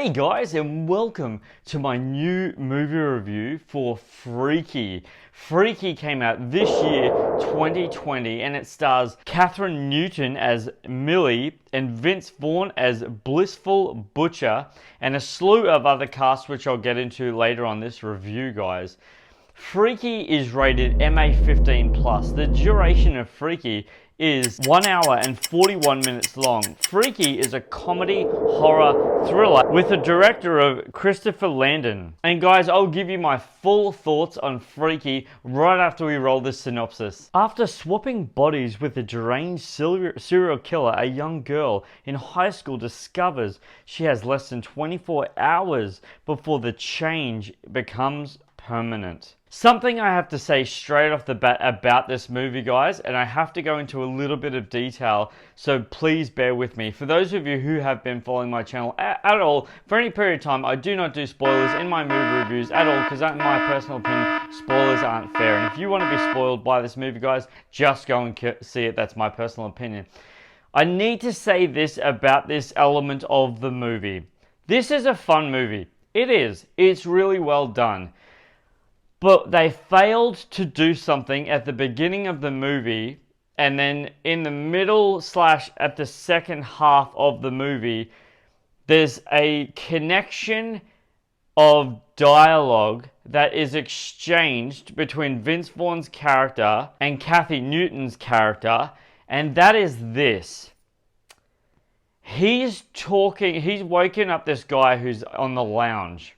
Hey guys, and welcome to my new movie review for Freaky. Freaky came out this year, 2020, and it stars Catherine Newton as Millie and Vince Vaughn as Blissful Butcher, and a slew of other casts which I'll get into later on this review, guys. Freaky is rated MA15+. The duration of Freaky is 1 hour and 41 minutes long. Freaky is a comedy horror thriller with the director of Christopher Landon. And guys, I'll give you my full thoughts on Freaky right after we roll this synopsis. After swapping bodies with a deranged serial killer, a young girl in high school discovers she has less than 24 hours before the change becomes permanent. Something I have to say straight off the bat about this movie, guys, and I have to go into a little bit of detail, so please bear with me. For those of you who have been following my channel at all, for any period of time, I do not do spoilers in my movie reviews at all, because in my personal opinion, spoilers aren't fair. And if you want to be spoiled by this movie, guys, just go and see it. That's my personal opinion. I need to say this about this element of the movie. This is a fun movie. It is. It's really well done. But they failed to do something at the beginning of the movie, and then in the middle / at the second half of the movie, there's a connection of dialogue that is exchanged between Vince Vaughn's character and Kathy Newton's character, and that is this. He's woken up this guy who's on the lounge.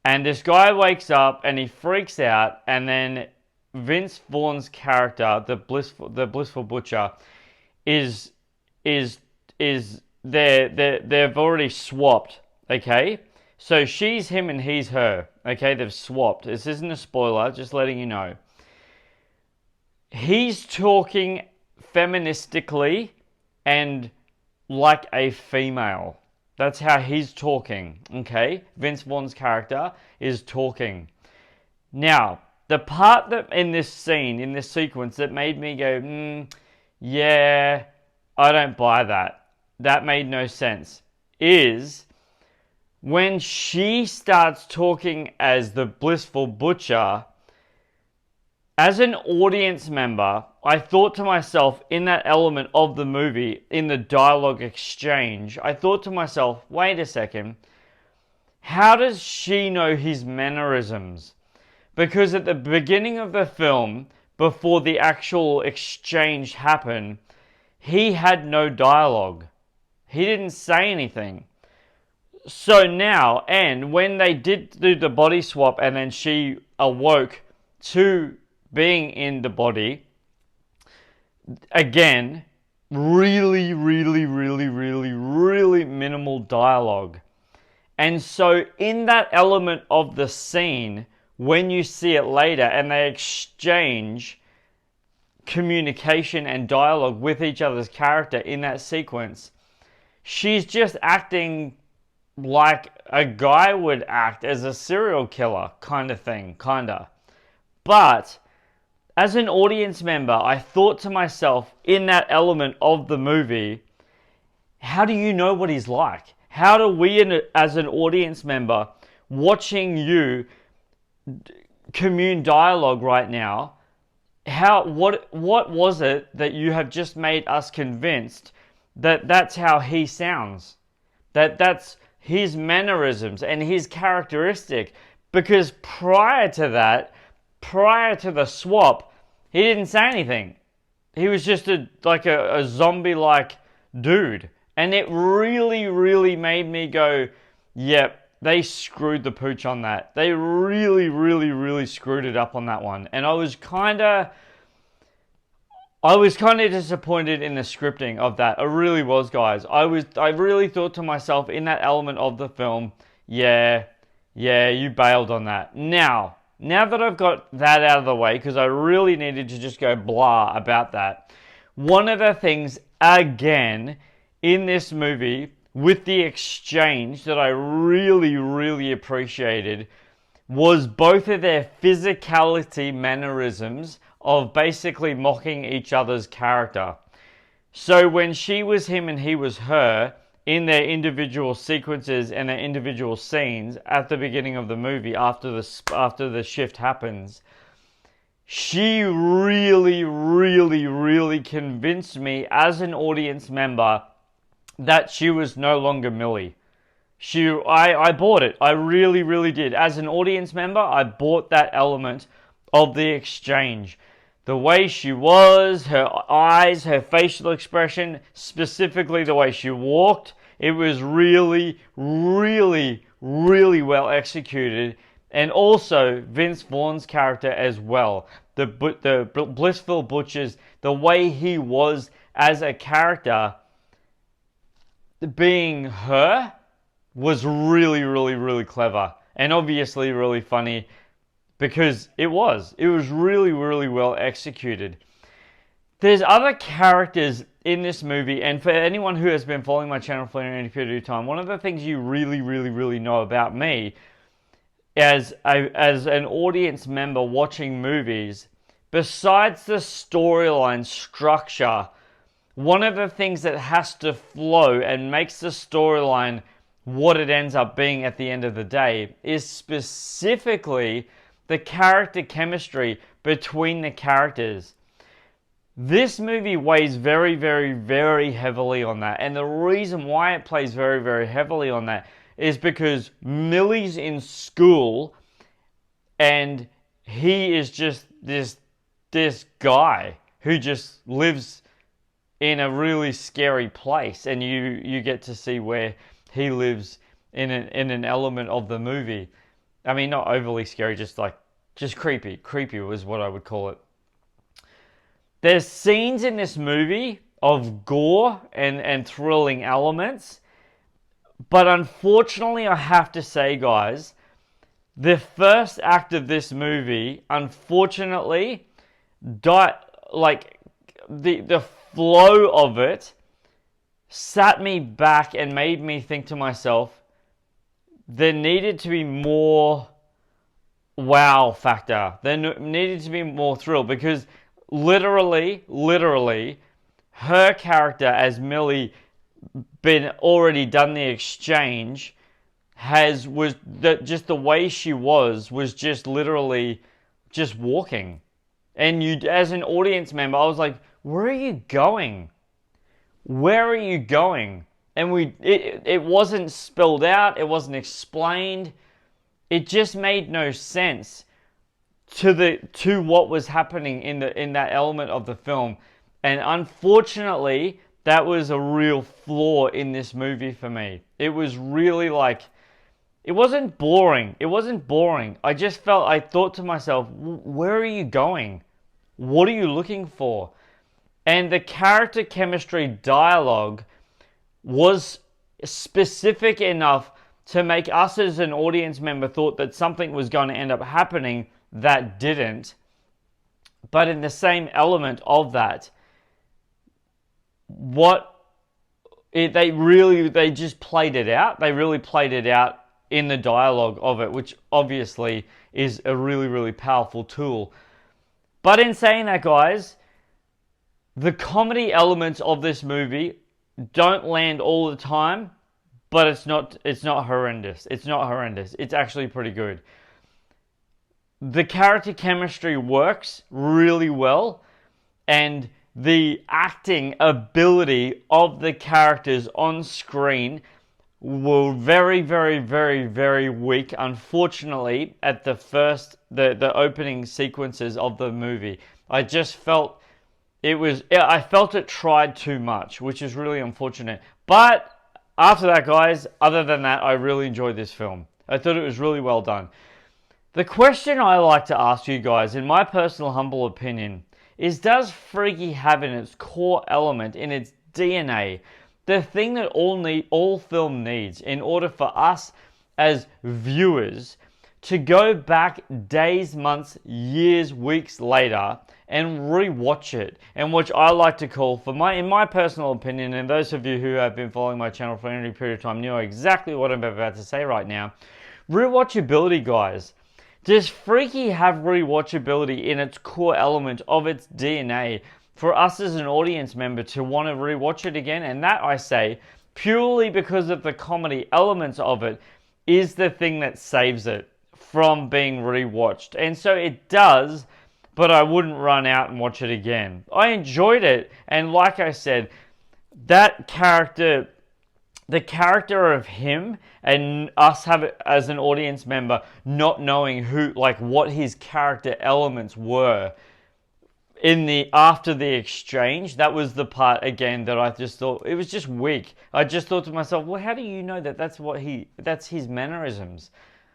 And this guy wakes up and he freaks out, and then Vince Vaughn's character, the blissful butcher, they've already swapped. Okay, so she's him and he's her. Okay, they've swapped. This isn't a spoiler, just letting you know. He's talking feministically and like a female. That's how he's talking, okay? Vince Vaughn's character is talking. Now, the part that in this scene, in this sequence, that made me go, yeah, I don't buy that. That made no sense. Is when she starts talking as the blissful butcher. As an audience member, I thought to myself, in that element of the movie, in the dialogue exchange, I thought to myself, wait a second, how does she know his mannerisms? Because at the beginning of the film, before the actual exchange happened, he had no dialogue. He didn't say anything. So now, and when they did do the body swap and then she awoke to being in the body, again, really minimal dialogue. And so in that element of the scene, when you see it later and they exchange communication and dialogue with each other's character in that sequence, she's just acting like a guy would act as a serial killer kind of thing, But as an audience member, I thought to myself, in that element of the movie, how do you know what he's like? How do we, as an audience member, watching you commune dialogue right now, what was it that you have just made us convinced that that's how he sounds? That's his mannerisms and his characteristic? Because prior to the swap, he didn't say anything. He was just a zombie-like dude. And it really made me go, yep, they screwed the pooch on that. They really screwed it up on that one. And I was kind of disappointed in the scripting of that. I really was, guys. I really thought to myself, in that element of the film, yeah, you bailed on that. Now that I've got that out of the way, because I really needed to just go blah about that, one of the things, again, in this movie, with the exchange that I really appreciated, was both of their physicality mannerisms of basically mocking each other's character. So when she was him and he was her, in their individual sequences and their individual scenes at the beginning of the movie after the shift happens, she really, really, really convinced me as an audience member that she was no longer Millie. I bought it. I really, really did. As an audience member, I bought that element of the exchange. The way she was, her eyes, her facial expression, specifically the way she walked, it was really, really, really well executed. And also Vince Vaughn's character as well. The Blissful Butchers, the way he was as a character, being her, was really, really, really clever. And obviously really funny. Because it was really, really well executed. There's other characters in this movie, and for anyone who has been following my channel for any period of time, one of the things you really, really, really know about me as an audience member watching movies, besides the storyline structure, one of the things that has to flow and makes the storyline what it ends up being at the end of the day is specifically the character chemistry between the characters. This movie weighs very, very, very heavily on that. And the reason why it plays very, very heavily on that is because Millie's in school and he is just this guy who just lives in a really scary place. And you get to see where he lives in an element of the movie. I mean, not overly scary, just creepy. Creepy was what I would call it. There's scenes in this movie of gore and thrilling elements. But unfortunately, I have to say, guys, the first act of this movie, unfortunately, the flow of it sat me back and made me think to myself, there needed to be more wow factor. There needed to be more thrill, because literally, her character as Millie been already done the exchange just the way she was just literally just walking. And you, as an audience member, I was like, where are you going? Where are you going? And it wasn't spelled out, it wasn't explained. It just made no sense to what was happening in that element of the film. And unfortunately, that was a real flaw in this movie for me. It was really it wasn't boring. It wasn't boring. I thought to myself, where are you going? What are you looking for? And the character chemistry dialogue was specific enough to make us as an audience member thought that something was going to end up happening that didn't. But in the same element of that, they just played it out. They really played it out in the dialogue of it, which obviously is a really, really powerful tool. But in saying that, guys, the comedy elements of this movie don't land all the time, but it's not horrendous. It's not horrendous. It's actually pretty good. The character chemistry works really well, and the acting ability of the characters on screen were very, very, very, very weak, unfortunately, at the opening sequences of the movie. I just felt it tried too much, which is really unfortunate. But after that, guys, other than that, I really enjoyed this film. I thought it was really well done. The question I like to ask you guys, in my personal humble opinion, is does Freaky have in its core element, in its DNA, the thing that all film needs in order for us as viewers to go back days, months, years, weeks later and rewatch it, and which I like to call, in my personal opinion, and those of you who have been following my channel for any period of time know exactly what I'm about to say right now, rewatchability, guys. Does Freaky have rewatchability in its core element of its DNA for us as an audience member to want to rewatch it again? And that, I say, purely because of the comedy elements of it, is the thing that saves it from being rewatched. And so it does, but I wouldn't run out and watch it again. I enjoyed it, and like I said, that character, the character of him, and us have it as an audience member not knowing who, like, what his character elements were in the after the exchange, that was the part again that I just thought it was just weak. I just thought to myself, well, how do you know that that's his mannerisms?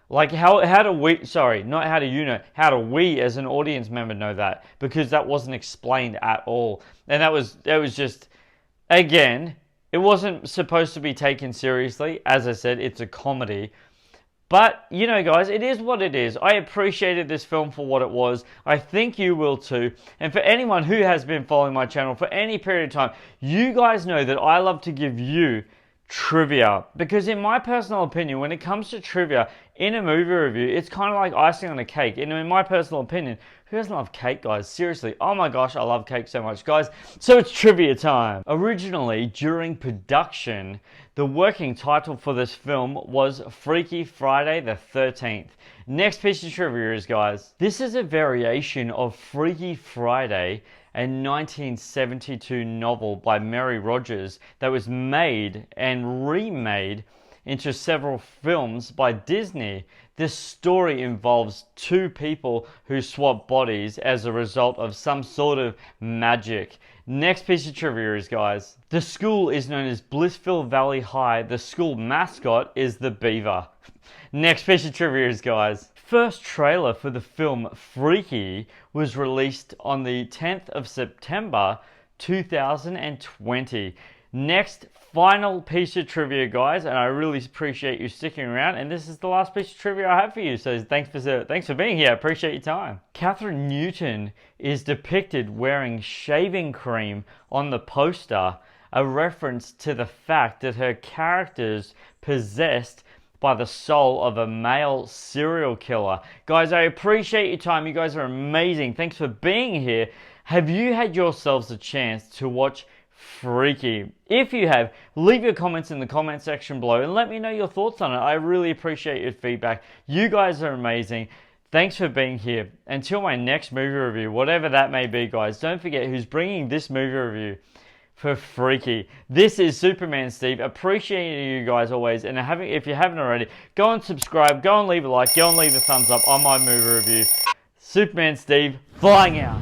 Like, how do we, sorry, not how do you know, how do we as an audience member know that? Because that wasn't explained at all. And that was just, again, it wasn't supposed to be taken seriously. As I said, it's a comedy. But, you know, guys, it is what it is. I appreciated this film for what it was. I think you will too. And for anyone who has been following my channel for any period of time, you guys know that I love to give you trivia. Because in my personal opinion, when it comes to trivia in a movie review, it's kind of like icing on a cake. And in my personal opinion, who doesn't love cake, guys? Seriously. Oh my gosh, I love cake so much, guys. So it's trivia time. Originally, during production, the working title for this film was Freaky Friday the 13th. Next piece of trivia is, guys, this is a variation of Freaky Friday, a 1972 novel by Mary Rogers that was made and remade into several films by Disney. This story involves two people who swap bodies as a result of some sort of magic. Next piece of trivia is, guys, the school is known as Blissville Valley High. The school mascot is the beaver. Next piece of trivia is, guys, first trailer for the film Freaky was released on the 10th of September 2020. Next, final piece of trivia, guys, and I really appreciate you sticking around, and this is the last piece of trivia I have for you, so thanks for being here. I appreciate your time. Kathryn Newton is depicted wearing shaving cream on the poster, a reference to the fact that her character's possessed by the soul of a male serial killer. Guys, I appreciate your time. You guys are amazing. Thanks for being here. Have you had yourselves a chance to watch Freaky? If you have, leave your comments in the comment section below and let me know your thoughts on it. I really appreciate your feedback. You guys are amazing. Thanks for being here. Until my next movie review, whatever that may be, guys, don't forget who's bringing this movie review for Freaky. This is Superman Steve. Appreciating you guys always. And if you haven't already, go and subscribe, go and leave a like, go and leave a thumbs up on my movie review. Superman Steve, flying out.